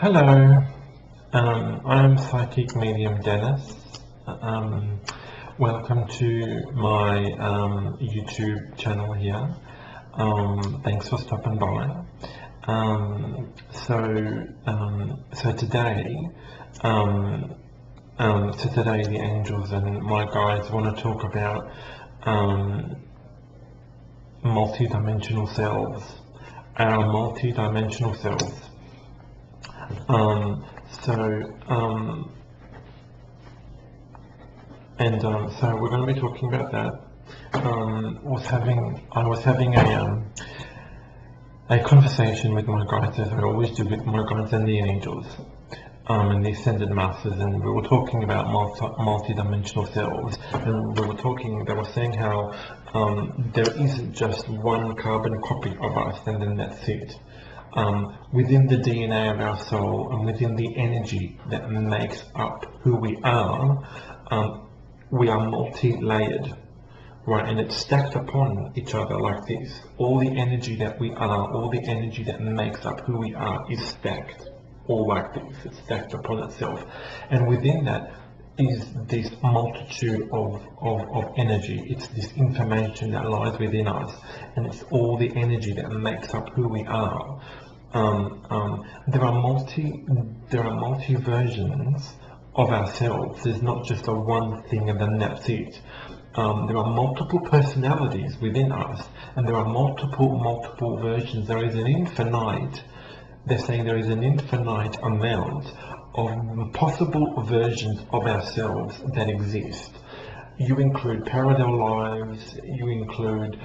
Hello, I'm Psychic Medium Dennis. Um, Welcome to my YouTube channel here. Thanks for stopping by. So today, the angels and my guides want to talk about multidimensional selves, our multidimensional selves. Um, so, um, so we're going to be talking about that. I was having a conversation with my guides, as I always do with my guides and the angels, and the ascended masters, and we were talking about multi-dimensional selves, and they were saying how there isn't just one carbon copy of us, and then that's it. Within the DNA of our soul and within the energy that makes up who we are multi-layered, right? And it's stacked upon each other like this. All the energy that we are, all the energy that makes up who we are is stacked, all like this. It's stacked upon itself. And within that is this multitude of energy. It's this information that lies within us, and it's all the energy that makes up who we are. There are multi versions of ourselves. There's not just a one thing and then that's it. There are multiple personalities within us, and there are multiple versions. There is an infinite. They're saying there is an infinite amount of possible versions of ourselves that exist. You include parallel lives. You include,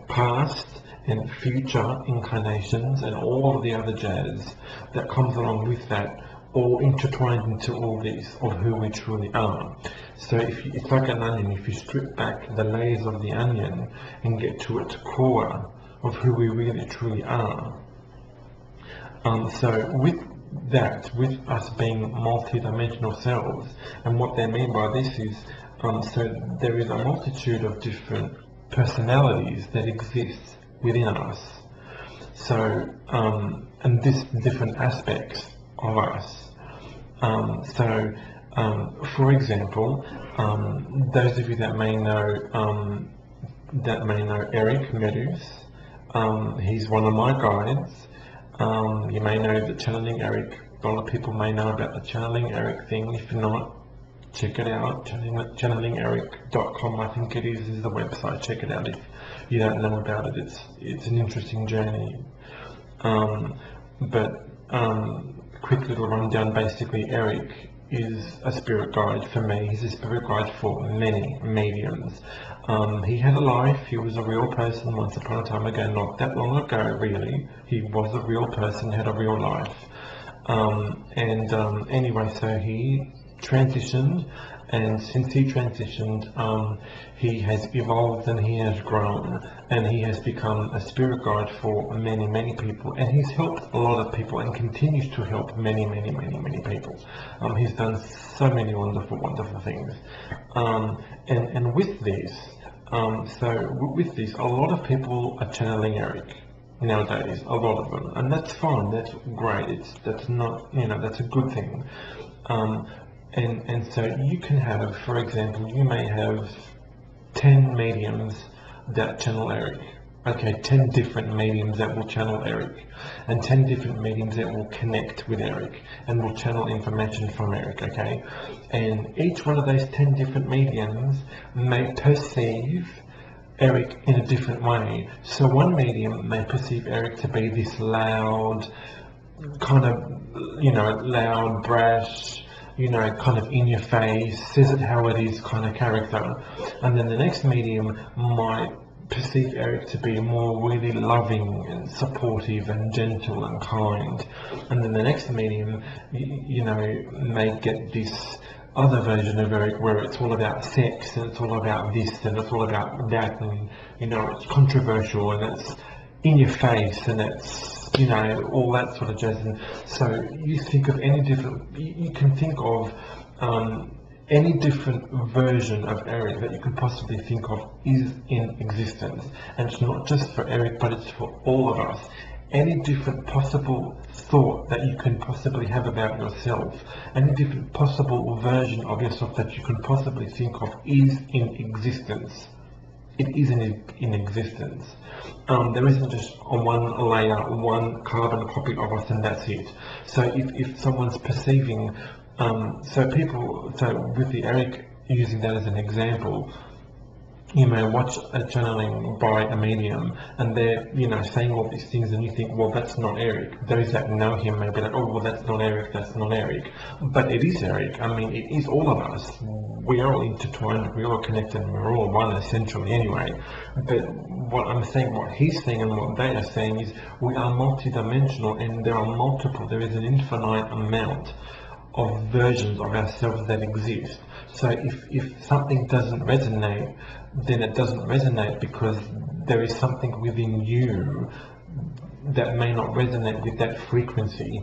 past and future incarnations, and all of the other jazz that comes along with that, all intertwined into all this of who we truly are. So it's like an onion. If you strip back the layers of the onion and get to its core of who we really truly are. So with us being multi-dimensional selves, and what they mean by this is, so there is a multitude of different personalities that exist within us. So, and this different aspects of us. For example, those of you that may know Eric Medus, he's one of my guides. You may know that channeling Eric. A lot of people may know about the channeling Eric thing. If not, check it out. Channelingeric.com, I think it is the website. Check it out if you don't know about it. It's an interesting journey. Quick little rundown. Basically, Eric is a spirit guide for me. He's a spirit guide for many mediums. He had a life. He was a real person once upon a time ago, not that long ago really. He was a real person, had a real life. Anyway, so he transitioned, and since he transitioned, he has evolved and he has grown, and he has become a spirit guide for many people, and he's helped a lot of people and continues to help many people. He's done so many wonderful things, and with this, a lot of people are channeling Eric nowadays, a lot of them, and that's fine, that's great, that's a good thing. And so you can have, for example, you may have 10 mediums that channel Eric. Okay, 10 different mediums that will channel Eric, and 10 different mediums that will connect with Eric and will channel information from Eric, okay? And each one of those 10 different mediums may perceive Eric in a different way. So one medium may perceive Eric to be this loud, kind of, loud, brash, kind of in your face, says it how it is kind of character. And then the next medium might perceive Eric to be more really loving and supportive and gentle and kind. And then the next medium, may get this other version of Eric where it's all about sex, and it's all about this, and it's all about that, and it's controversial, and it's in your face, and it's all that sort of jazz. And so you think of any different, you can think of any different version of Eric that you can possibly think of is in existence, and it's not just for Eric, but it's for all of us. any different possible thought that you can possibly have about yourself, any different possible version of yourself that you can possibly think of is in existence. It is in existence. There isn't just on one layer, one carbon copy of us and that's it. So if someone's perceiving, so with the Eric, using that as an example, you may watch a channeling by a medium and they're, saying all these things and you think, well, that's not Eric. Those that know him may be like, oh, well, that's not Eric, that's not Eric. But it is Eric. I mean, it is all of us. We are all intertwined, we're all connected, and we're all one essentially anyway. But what I'm saying, what he's saying and what they are saying is we are multidimensional and there is an infinite amount of versions of ourselves that exist. So if something doesn't resonate, then it doesn't resonate because there is something within you that may not resonate with that frequency.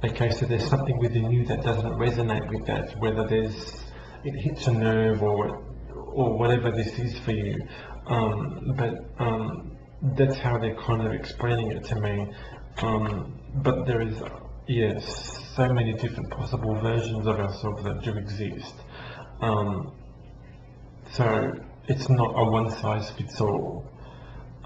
Okay, so there's something within you that doesn't resonate with that, whether it hits a nerve or whatever this is for you. That's how they're kind of explaining it to me. But there is, yes, so many different possible versions of ourselves that do exist. So it's not a one-size-fits-all.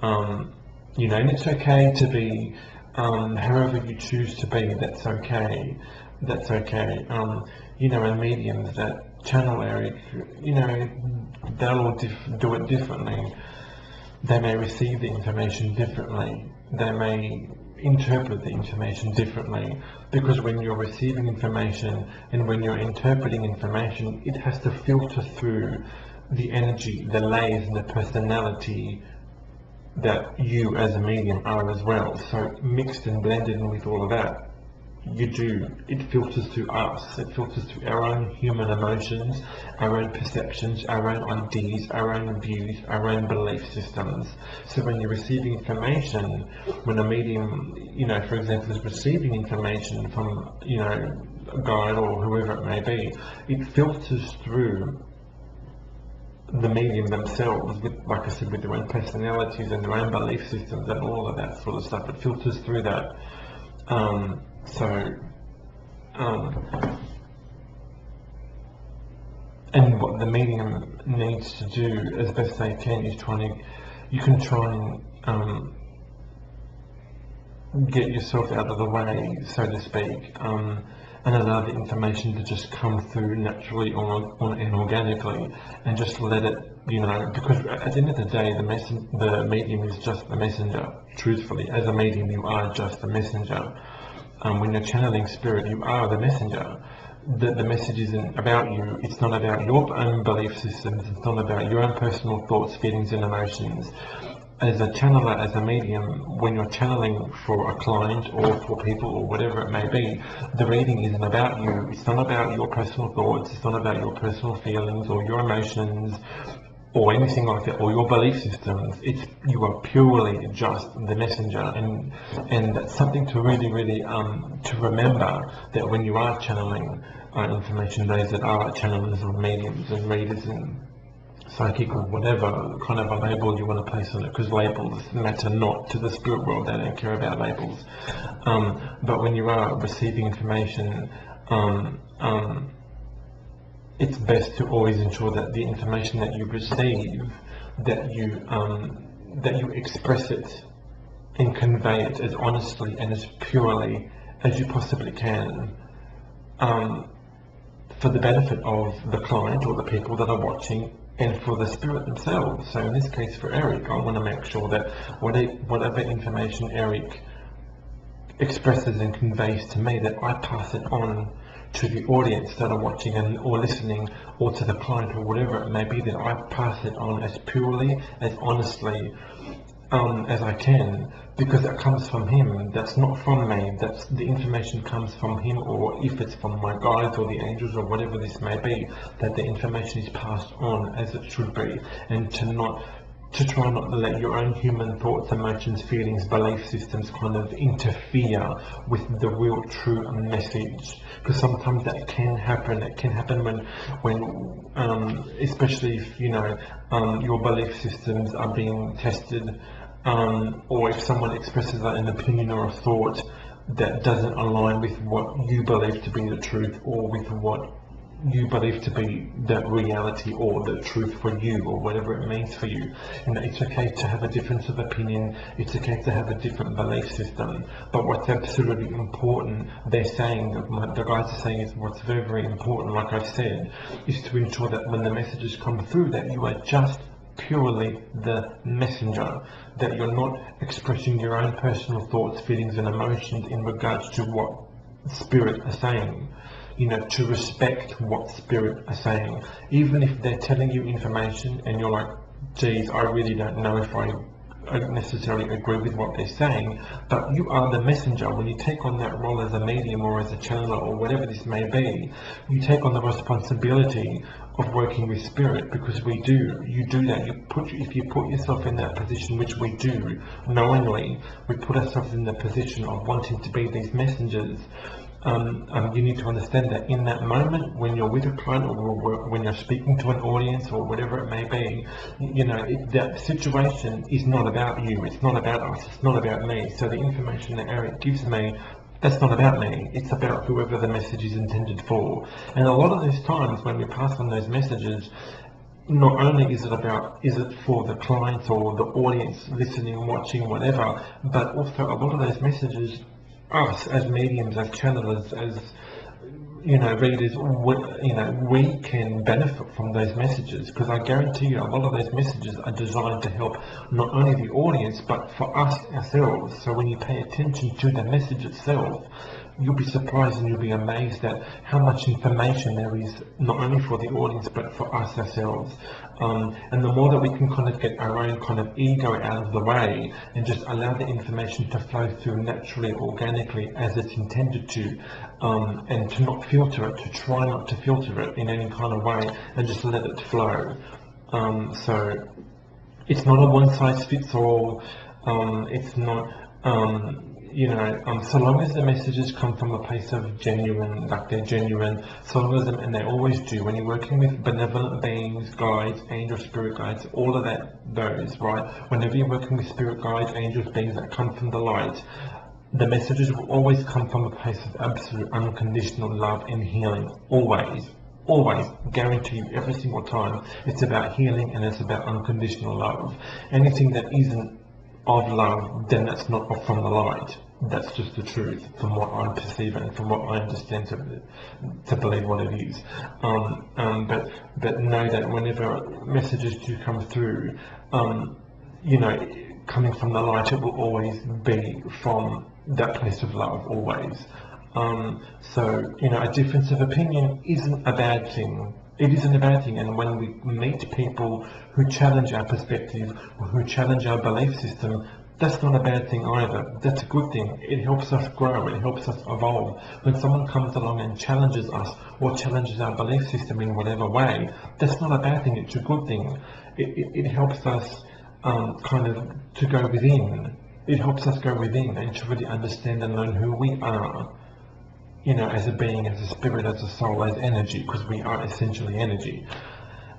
And it's okay to be however you choose to be. That's okay. That's okay. And mediums that channel Eric, they'll all do it differently. They may receive the information differently. They may interpret the information differently, because when you're receiving information and when you're interpreting information, it has to filter through the energy, the layers and the personality that you as a medium are as well. So mixed and blended in with all of that, it filters through us, it filters through our own human emotions, our own perceptions, our own ideas, our own views, our own belief systems. So when you're receiving information, when a medium, for example, is receiving information from, a guide or whoever it may be, it filters through the medium themselves, like I said, with their own personalities and their own belief systems and all of that sort of stuff. It filters through that. And what the medium needs to do as best they can is you can try and get yourself out of the way, so to speak, and allow the information to just come through naturally and organically, and just let it, because at the end of the day, the medium is just the messenger. Truthfully, as a medium, you are just the messenger. When you're channeling spirit, you are the messenger. The message isn't about you. It's not about your own belief systems. It's not about your own personal thoughts, feelings, and emotions. As a channeler, as a medium, when you're channeling for a client or for people or whatever it may be, the reading isn't about you. It's not about your personal thoughts. It's not about your personal feelings or your emotions or anything like that, or your belief systems. You are purely just the messenger, and that's something to really to remember, that when you are channeling information, those that are channelers or mediums and readers and psychic or whatever kind of a label you want to place on it, because labels matter not to the spirit world. They don't care about labels. But when you are receiving information, it's best to always ensure that the information that you receive, that you express it and convey it as honestly and as purely as you possibly can, for the benefit of the client or the people that are watching, and for the spirit themselves. So in this case for Eric, I want to make sure that whatever information Eric expresses and conveys to me, that I pass it on to the audience that are watching or listening, or to the client or whatever it may be, that I pass it on as purely, as honestly as I can, because it comes from him. That's not from me. That's the information comes from him, or if it's from my guides or the angels or whatever this may be, that the information is passed on as it should be, and to try not to let your own human thoughts, emotions, feelings, belief systems kind of interfere with the real true message. Because sometimes that can happen. It can happen when especially if your belief systems are being tested or if someone expresses an opinion or a thought that doesn't align with what you believe to be the truth, or with what you believe to be the reality or the truth for you, or whatever it means for you. And it's okay to have a difference of opinion, it's okay to have a different belief system, but what's absolutely important, they're saying, the guys are saying, is what's very, very important, like I've said, is to ensure that when the messages come through, that you are just purely the messenger, that you're not expressing your own personal thoughts, feelings and emotions in regards to what spirit are saying. You know, to respect what spirit are saying, even if they're telling you information and you're like, geez, I really don't know if I necessarily agree with what they're saying, but you are the messenger. When you take on that role as a medium or as a channeler or whatever this may be, you take on the responsibility of working with spirit, because you do that. If you put yourself in that position, which we do knowingly, we put ourselves in the position of wanting to be these messengers. You need to understand that in that moment, when you're with a client, or when you're speaking to an audience, or whatever it may be, you know, that situation is not about you, it's not about us, it's not about me. So the information that Eric gives me, that's not about me, it's about whoever the message is intended for. And a lot of those times when we pass on those messages, not only is it for the clients or the audience listening, watching, whatever, but also a lot of those messages, us as mediums, as channelers, as readers, we can benefit from those messages, because I guarantee you a lot of those messages are designed to help not only the audience but for us ourselves. So when you pay attention to the message itself, you'll be surprised and you'll be amazed at how much information there is, not only for the audience but for us ourselves. And the more that we can kind of get our own kind of ego out of the way and just allow the information to flow through naturally, organically, as it's intended to, and to not filter it, to try not to filter it in any kind of way, and just let it flow. So it's not a one-size-fits-all. It's not, so long as the messages come from a place of genuine, like they're genuine, so long as and they always do, when you're working with benevolent beings, guides, angels, spirit guides, all of those, right? Whenever you're working with spirit guides, angels, beings that come from the light, the messages will always come from a place of absolute unconditional love and healing, always. Always, guarantee you, every single time, it's about healing and it's about unconditional love. Anything that isn't of love, then that's not from the light. That's just the truth, from what I perceive and from what I understand to believe what it is. But know that whenever messages do come through, coming from the light, it will always be from that place of love, always. So a difference of opinion isn't a bad thing. It isn't a bad thing, and when we meet people who challenge our perspective or who challenge our belief system, that's not a bad thing either. That's a good thing. It helps us grow, it helps us evolve. When someone comes along and challenges us or challenges our belief system in whatever way, that's not a bad thing, it's a good thing. It helps us kind of to go within. It helps us go within and to really understand and learn who we are. As a being, as a spirit, as a soul, as energy, because we are essentially energy.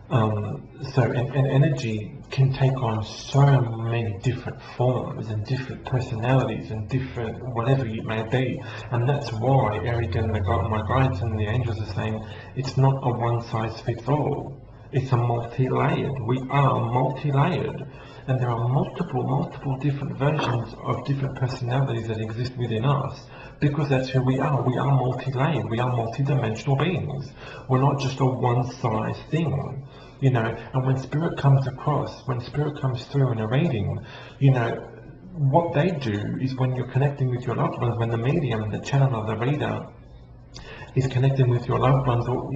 And energy can take on so many different forms and different personalities and different whatever it may be. And that's why Eric and my guides and the angels are saying it's not a one-size-fits-all. It's a multi-layered. We are multi-layered. And there are multiple different versions of different personalities that exist within us, because that's who we are. We are multi-layered. We are multidimensional beings. We're not just a one-size thing, And when spirit comes across, when spirit comes through in a reading, what they do is, when you're connecting with your loved ones, when the medium, the channeler, the reader is connecting with your loved ones, or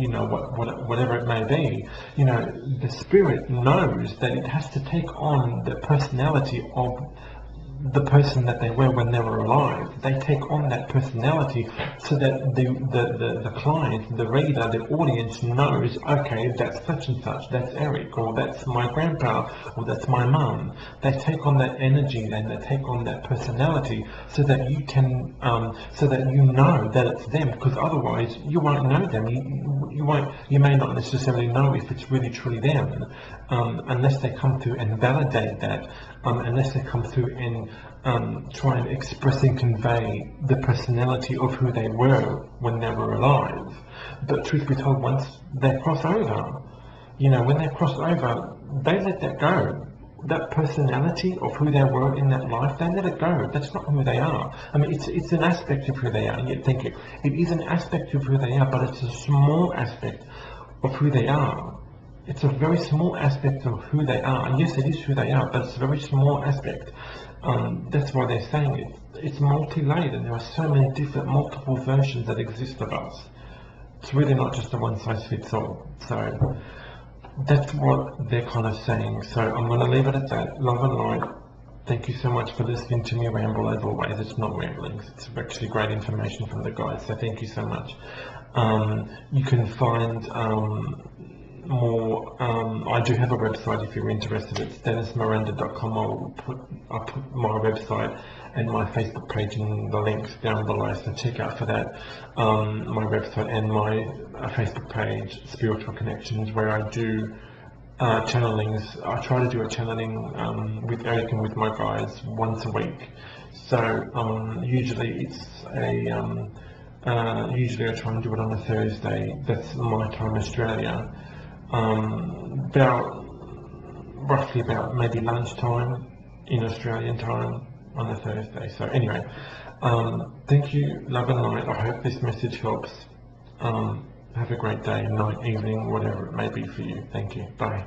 whatever it may be, the spirit knows that it has to take on the personality of the person that they were when they were alive. They take on that personality so that the client, the reader, the audience knows, okay, that's such and such, that's Eric, or that's my grandpa, or that's my mum. They take on that energy and they take on that personality so that you can, so that you know that it's them, because otherwise you won't know them. You may not necessarily know if it's really truly them, unless they come through and validate that, unless they come through and try and express and convey the personality of who they were when they were alive. But truth be told, once they cross over, when they cross over, they let that go. That personality of who they were in that life, they let it go. That's not who they are. I mean, it's an aspect of who they are. You think it is an aspect of who they are, but it's a small aspect of who they are. It's a very small aspect of who they are. And yes, it is who they are, but it's a very small aspect. That's why they're saying it. It's multi-layered, and there are so many different, multiple versions that exist of us. It's really not just a one-size-fits-all. So that's what they're kind of saying. So I'm going to leave it at that. Love and light. Thank you so much for listening to me ramble. As always, it's not ramblings. It's actually great information from the guys. So thank you so much. You can find more. I do have a website if you're interested. It's dennismiranda.com. I'll put my website and my Facebook page in the links down below, so check out for that. My website and my Facebook page, Spiritual Connections, where I do channelings. I try to do a channeling with Eric and with my guys once a week. So usually it's usually I try and do it on a Thursday. That's my time, Australia. Roughly about maybe lunchtime in Australian time on a Thursday. So anyway, thank you, love and light. I hope this message helps. Have a great day, night, evening, whatever it may be for you. Thank you. Bye.